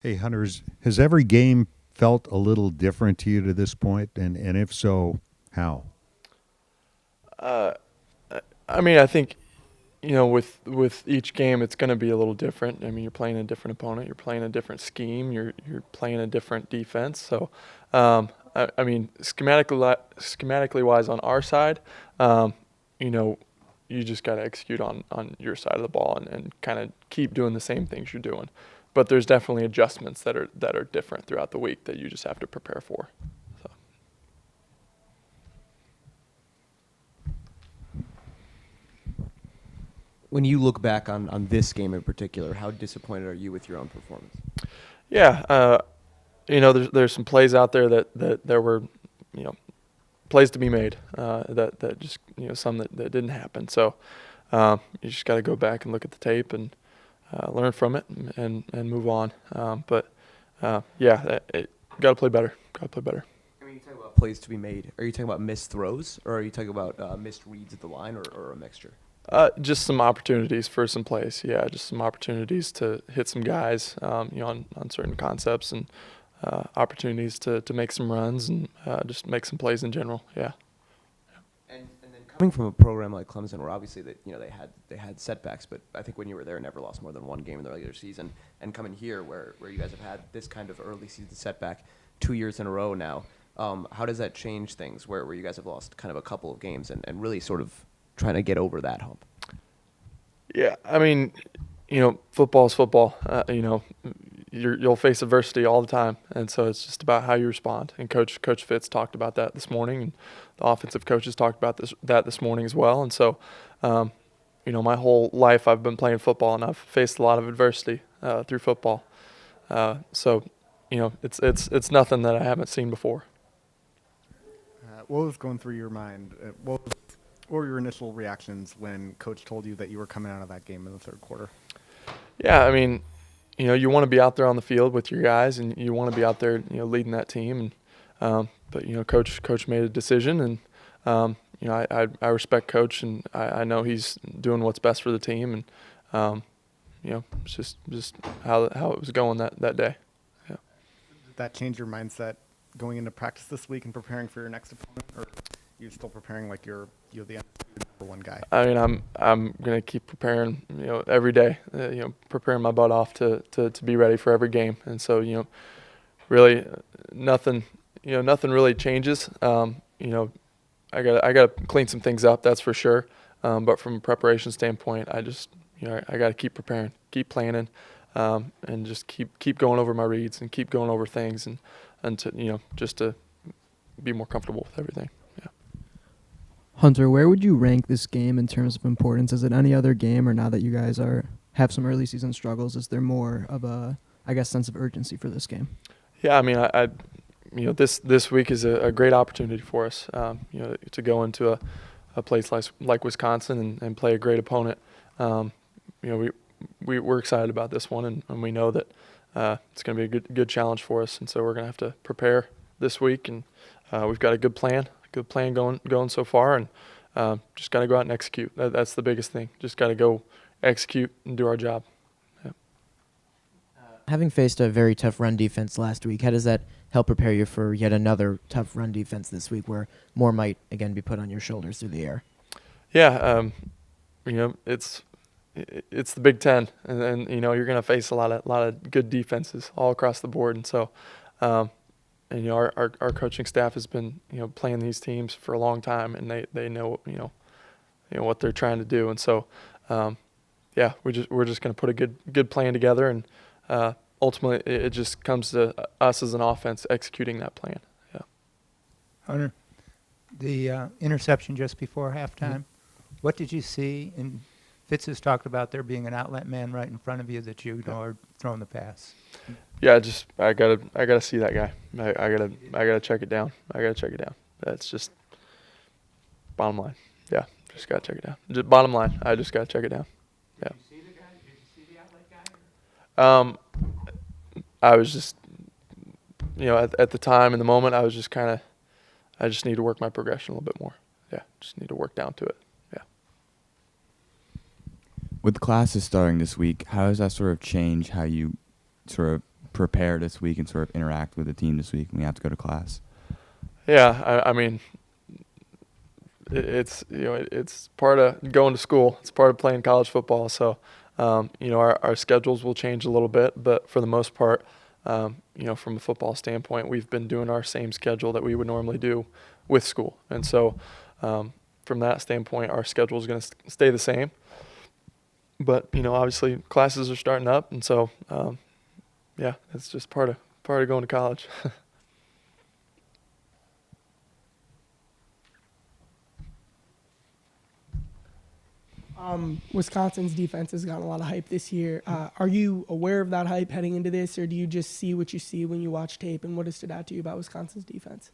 Hey, Hunters, has every game felt a little different to you to this point? And if so, how? Uh, I think with each game, it's going to be a little different. I mean, you're playing a different opponent, you're playing a different scheme, you're playing a different defense. So, I mean, schematically wise, on our side, um, you know, you just got to execute on your side of the ball and kind of keep doing the same things you're doing. But there's definitely adjustments that are different throughout the week that you just have to prepare for. So. When you look back on this game in particular, how disappointed are you with your own performance? Yeah, there's some plays out there that there were, you know, plays to be made that just some that didn't happen. So you just got to go back and look at the tape and learn from it and move on. Yeah, got to play better. Got to play better. I mean, you talk about plays to be made. Are you talking about missed throws, or are you talking about missed reads at the line, or a mixture? Just some opportunities for some plays. Yeah, just some opportunities to hit some guys, on certain concepts and opportunities to make some runs and just make some plays in general. Yeah. And then coming from a program like Clemson, where obviously they had setbacks, but I think when you were there, never lost more than one game in the regular season. And coming here, where you guys have had this kind of early season setback 2 years in a row now, how does that change things? Where you guys have lost kind of a couple of games and really sort of trying to get over that hump? Yeah, I mean, football is football. You'll face adversity all the time, and so it's just about how you respond. And Coach Fitz talked about that this morning, and the offensive coaches talked about this morning as well. And so, my whole life I've been playing football, and I've faced a lot of adversity through football. So, it's nothing that I haven't seen before. What was going through your mind? What were your initial reactions when Coach told you that you were coming out of that game in the third quarter? Yeah, I mean, you want to be out there on the field with your guys, and you want to be out there, leading that team. And but Coach made a decision, and I respect Coach, and I know he's doing what's best for the team, and it's just how it was going that day. Yeah. Did that change your mindset going into practice this week and preparing for your next opponent, or you're still preparing like you're the number one guy? I mean, I'm gonna keep preparing, every day, preparing my butt off to be ready for every game. And so, really, nothing really changes. I gotta clean some things up, that's for sure. But from a preparation standpoint, I just, I gotta keep preparing, keep planning, and just keep going over my reads and keep going over things and to, just to be more comfortable with everything. Yeah. Hunter, where would you rank this game in terms of importance? Is it any other game, or now that you guys have some early season struggles, is there more of a, sense of urgency for this game? Yeah, I mean, I this week is a great opportunity for us, to go into a place like Wisconsin and play a great opponent. We're excited about this one, and we know that it's going to be a good challenge for us, and so we're going to have to prepare this week, and we've got a good plan going so far, and just got to go out and execute. That's the biggest thing. Just got to go execute and do our job. Yeah. Having faced a very tough run defense last week, how does that help prepare you for yet another tough run defense this week, where more might again be put on your shoulders through the air? Yeah, it's the Big Ten, and you're going to face a lot of good defenses all across the board, and so. Our coaching staff has been playing these teams for a long time, and they know what they're trying to do, and so we're just going to put a good plan together, and ultimately it just comes to us as an offense executing that plan. Yeah. Hunter, the interception just before halftime. What did you see? And Fitz has talked about there being an outlet man right in front of you that you are throwing the pass. Yeah, I gotta see that guy. I gotta check it down. That's just bottom line. Yeah, just gotta check it down. Just bottom line. I just gotta check it down. Yeah. Did you see the guy? Did you see the outlet guy? I was just, at the time in the moment, I was just I just need to work my progression a little bit more. Yeah, just need to work down to it. Yeah. With classes starting this week, how does that sort of change how you sort of prepare this week and sort of interact with the team this week when we have to go to class? Yeah, I mean, it's part of going to school. It's part of playing college football. So, our schedules will change a little bit, but for the most part, from a football standpoint, we've been doing our same schedule that we would normally do with school. And so, from that standpoint, our schedule is going to stay the same. But, obviously classes are starting up. And so, it's just part of going to college. Wisconsin's defense has gotten a lot of hype this year. Are you aware of that hype heading into this, or do you just see what you see when you watch tape? And what has stood out to you about Wisconsin's defense?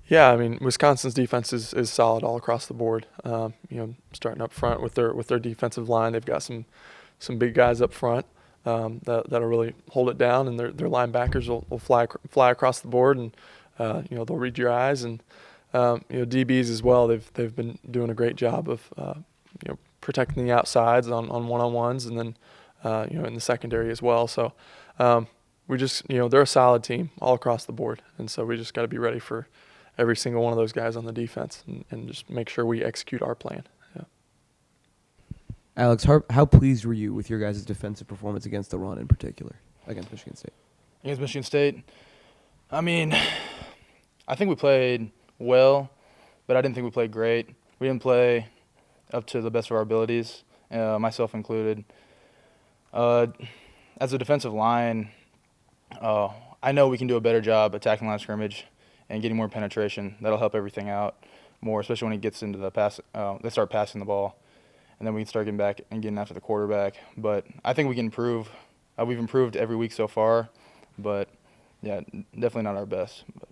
Yeah, I mean, Wisconsin's defense is solid all across the board. Starting up front with their defensive line, they've got some big guys up front that'll really hold it down, and their linebackers will fly across the board, and they'll read your eyes, and DBs as well. They've been doing a great job of protecting the outsides on one-on-ones, and then in the secondary as well. So we just they're a solid team all across the board, and so we just got to be ready for every single one of those guys on the defense, and just make sure we execute our plan. Yeah. Alex, how pleased were you with your guys' defensive performance against the run in particular, against Michigan State? Against Michigan State, I mean, I think we played well, but I didn't think we played great. We didn't play up to the best of our abilities, myself included. As a defensive line, I know we can do a better job attacking line of scrimmage and getting more penetration. That'll help everything out more, especially when he gets into the pass. They start passing the ball, and then we can start getting back and getting after the quarterback. But I think we can improve. We've improved every week so far, but yeah, definitely not our best. But.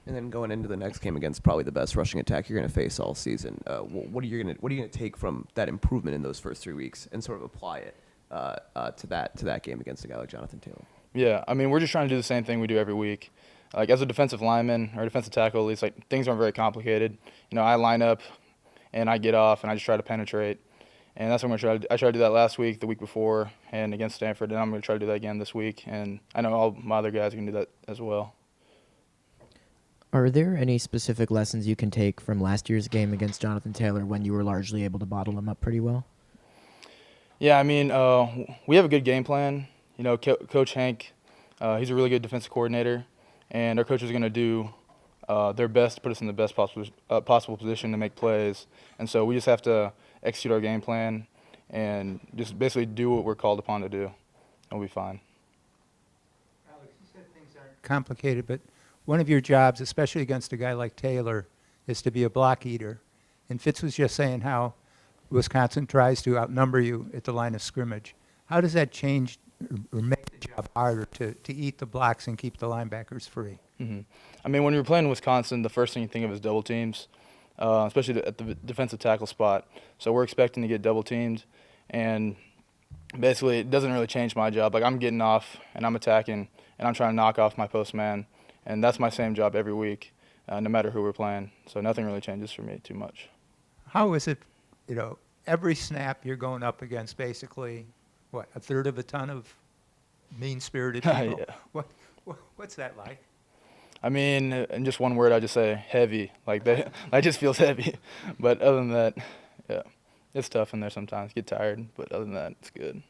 And then going into the next game against probably the best rushing attack you're going to face all season, what are you going to take from that improvement in those first 3 weeks and sort of apply it to that game against a guy like Jonathan Taylor? Yeah, I mean, we're just trying to do the same thing we do every week. Like as a defensive lineman or defensive tackle, at least, like things aren't very complicated. I line up and I get off and I just try to penetrate, and that's what I'm going to try to do. I tried to do that last week, the week before, and against Stanford, and I'm going to try to do that again this week. And I know all my other guys are going to do that as well. Are there any specific lessons you can take from last year's game against Jonathan Taylor when you were largely able to bottle him up pretty well? Yeah, I mean, we have a good game plan. Coach Hank, he's a really good defensive coordinator, and our coaches are going to do their best to put us in the best possible position to make plays. And so we just have to execute our game plan and just basically do what we're called upon to do, and we'll be fine. Alex, you said things aren't complicated, but one of your jobs, especially against a guy like Taylor, is to be a block eater. And Fitz was just saying how Wisconsin tries to outnumber you at the line of scrimmage. How does that change or make the job harder to eat the blocks and keep the linebackers free? Mm-hmm. I mean, when you're playing Wisconsin, the first thing you think of is double teams, especially at the defensive tackle spot. So we're expecting to get double teamed, and basically it doesn't really change my job. Like I'm getting off and I'm attacking and I'm trying to knock off my post man. And that's my same job every week, no matter who we're playing. So nothing really changes for me too much. How is it, every snap you're going up against basically, a third of a ton of mean-spirited people? Yeah. What's that like? I mean, in just one word, I just say heavy. Like that just feels heavy. But other than that, yeah, it's tough in there sometimes. Get tired, but other than that, it's good.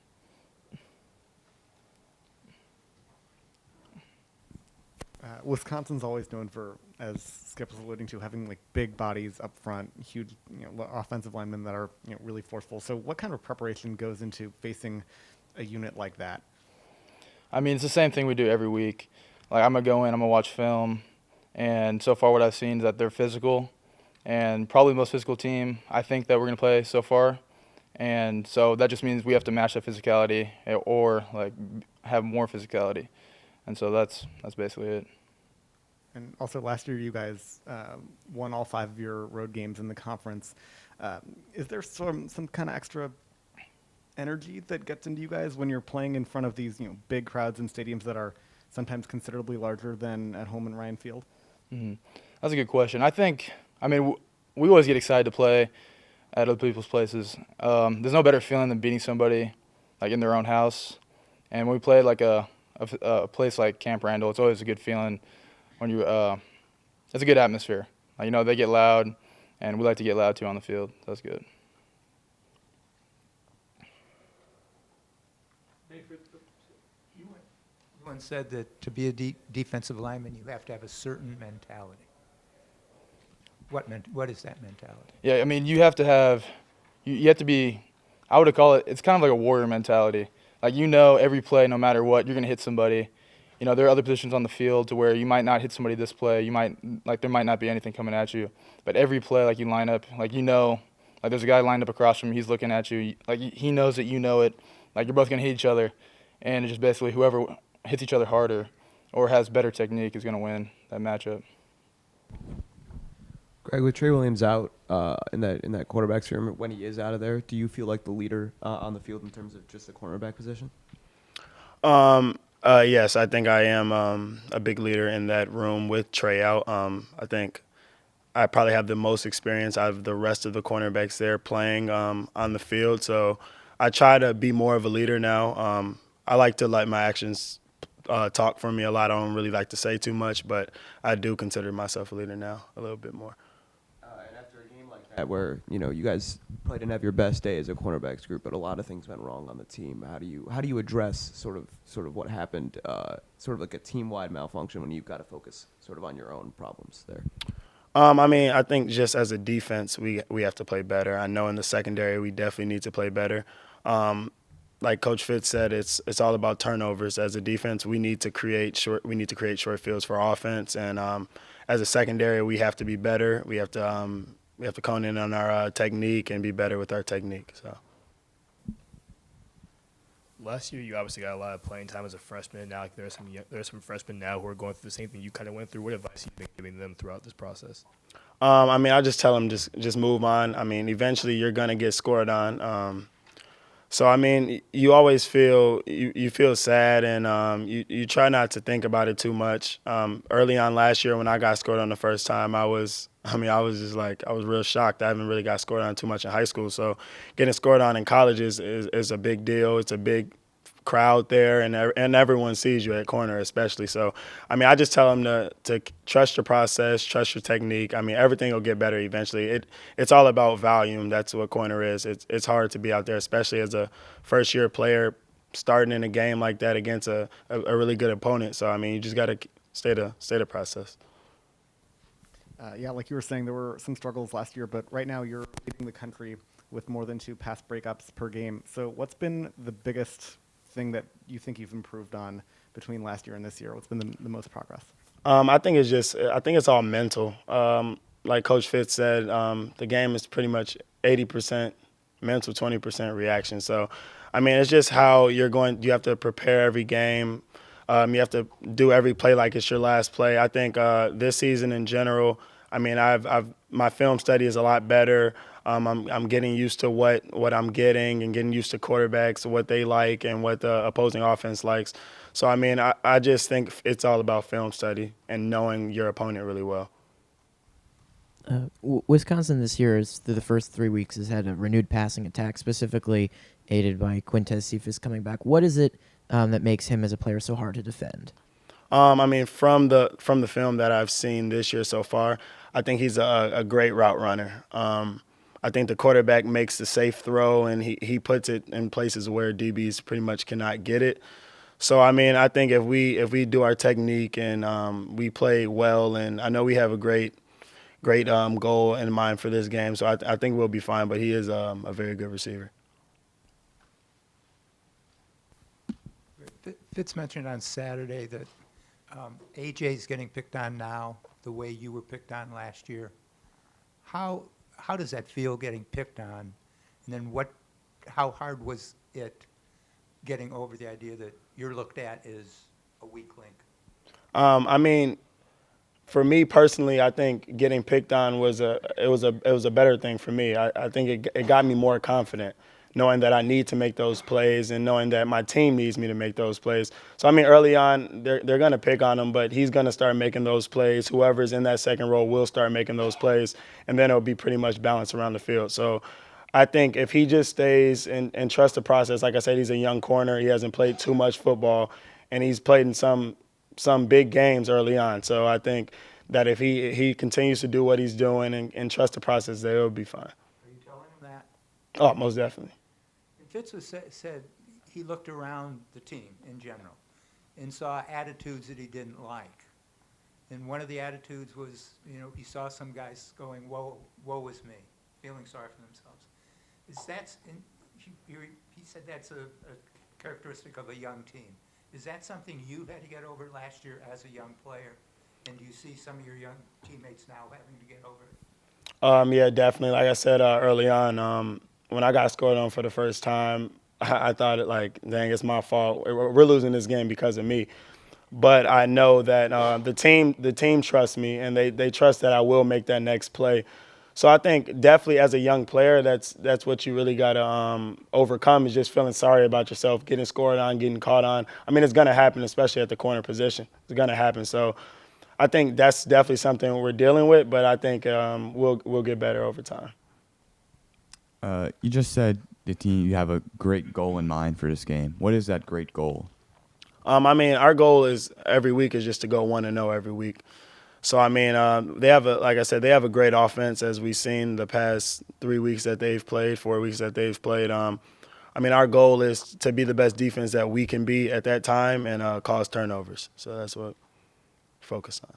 Wisconsin's always known for, as Skip was alluding to, having like big bodies up front, huge, offensive linemen that are really forceful. So, what kind of preparation goes into facing a unit like that? I mean, it's the same thing we do every week. Like I'm gonna go in, I'm gonna watch film, and so far what I've seen is that they're physical, and probably the most physical team I think that we're gonna play so far. And so that just means we have to match that physicality or like have more physicality. And so that's basically it. And also last year you guys won all 5 of your road games in the conference. Is there some kind of extra energy that gets into you guys when you're playing in front of these big crowds in stadiums that are sometimes considerably larger than at home in Ryan Field? Mm-hmm. That's a good question. We always get excited to play at other people's places. There's no better feeling than beating somebody like in their own house. And when we played like a a place like Camp Randall, it's always a good feeling when you. It's a good atmosphere. Like, they get loud, and we like to get loud too on the field. So that's good. You once said that to be a defensive lineman, you have to have a certain mentality. What is that mentality? Yeah, I mean, you have to have, you have to be, I would call it, it's kind of like a warrior mentality. Like, every play, no matter what, you're going to hit somebody. There are other positions on the field to where you might not hit somebody this play. There might not be anything coming at you. But every play, like, you line up, like, like, there's a guy lined up across from you, he's looking at you. Like, he knows that you know it. Like, you're both going to hit each other. And it's just basically whoever hits each other harder or has better technique is going to win that matchup. Greg, with Trey Williams out in that quarterback's room, when he is out of there, do you feel like the leader on the field in terms of just the cornerback position? Yes, I think I am a big leader in that room with Trey out. I think I probably have the most experience out of the rest of the cornerbacks there playing on the field. So I try to be more of a leader now. I like to let my actions talk for me a lot. I don't really like to say too much, but I do consider myself a leader now a little bit more. And after a game like that where, you guys probably didn't have your best day as a cornerbacks group, but a lot of things went wrong on the team. How do you address sort of what happened, sort of like a team-wide malfunction when you've got to focus sort of on your own problems there? I think just as a defense, we have to play better. I know in the secondary we definitely need to play better. Like Coach Fitz said, it's all about turnovers. As a defense, we need to create short fields for offense, and as a secondary, we have to be better. We have to cone in on our technique and be better with our technique. So. Last year, you obviously got a lot of playing time as a freshman. Now, there are some freshmen now who are going through the same thing you kind of went through. What advice have you been giving them throughout this process? I just tell them just move on. Eventually you're gonna get scored on. So you always feel you feel sad, and you try not to think about it too much. Early on last year, when I got scored on the first time, I was real shocked. I haven't really got scored on too much in high school, so getting scored on in college is a big deal. It's a big crowd there, and everyone sees you at corner, especially. So, I just tell them to trust your process, trust your technique. Everything will get better eventually. It's all about volume. That's what corner is. It's hard to be out there, especially as a first-year player starting in a game like that against a really good opponent. So, you just got to stay the process. Like you were saying, there were some struggles last year, but right now you're leading the country with more than 2 pass breakups per game. So what's been the biggest thing that you think you've improved on between last year and this year? What's been the most progress? I think it's all mental. Like Coach Fitz said, the game is pretty much 80% mental, 20% reaction. So, it's just how you have to prepare every game. You have to do every play like it's your last play. I think this season in general, my film study is a lot better. I'm getting used to what I'm getting and getting used to quarterbacks, what they like and what the opposing offense likes. So, I just think it's all about film study and knowing your opponent really well. Wisconsin this year, through the first 3 weeks, has had a renewed passing attack, specifically aided by Quintez Cephas coming back. What is it that makes him as a player so hard to defend? From the film that I've seen this year so far, I think he's a great route runner. I think the quarterback makes the safe throw, and he puts it in places where DBs pretty much cannot get it. So, I think if we do our technique and we play well, and I know we have a great goal in mind for this game, so I think we'll be fine, but he is a very good receiver. Fitz mentioned on Saturday that AJ's getting picked on now the way you were picked on last year. How does that feel, getting picked on? And then how hard was it getting over the idea that you're looked at as a weak link? For me personally, I think getting picked on was a better thing for me. I think it got me more confident, knowing that I need to make those plays and knowing that my team needs me to make those plays. So, early on, they're going to pick on him, but he's going to start making those plays. Whoever's in that second row will start making those plays, and then it'll be pretty much balanced around the field. So I think if he just stays and trusts the process, like I said, he's a young corner. He hasn't played too much football. and he's played in some big games early on. So I think that if he continues to do what he's doing and trust the process, that he'll be fine. Are you telling him that? Oh, most definitely. And Fitz said he looked around the team in general and saw attitudes that he didn't like. And one of the attitudes was, he saw some guys going, woe is me, feeling sorry for themselves. He said that's a characteristic of a young team. Is that something you had to get over last year as a young player? And do you see some of your young teammates now having to get over it? Yeah, definitely. Like I said early on, when I got scored on for the first time, I thought dang, it's my fault. We're losing this game because of me. But I know that the team trusts me, and they trust that I will make that next play. So I think definitely as a young player, that's what you really got to overcome, is just feeling sorry about yourself, getting scored on, getting caught on. I mean, it's going to happen, especially at the corner position. It's going to happen. So I think that's definitely something we're dealing with, but I think we'll get better over time. You just said the team, you have a great goal in mind for this game. What is that great goal? I mean, our goal is every week is just to go 1-0 every week. So, I mean, they have like I said, they have a great offense, as we've seen the past 3 weeks that they've played, 4 weeks that they've played. I mean, our goal is to be the best defense that we can be at that time and cause turnovers. So that's what we're focused on.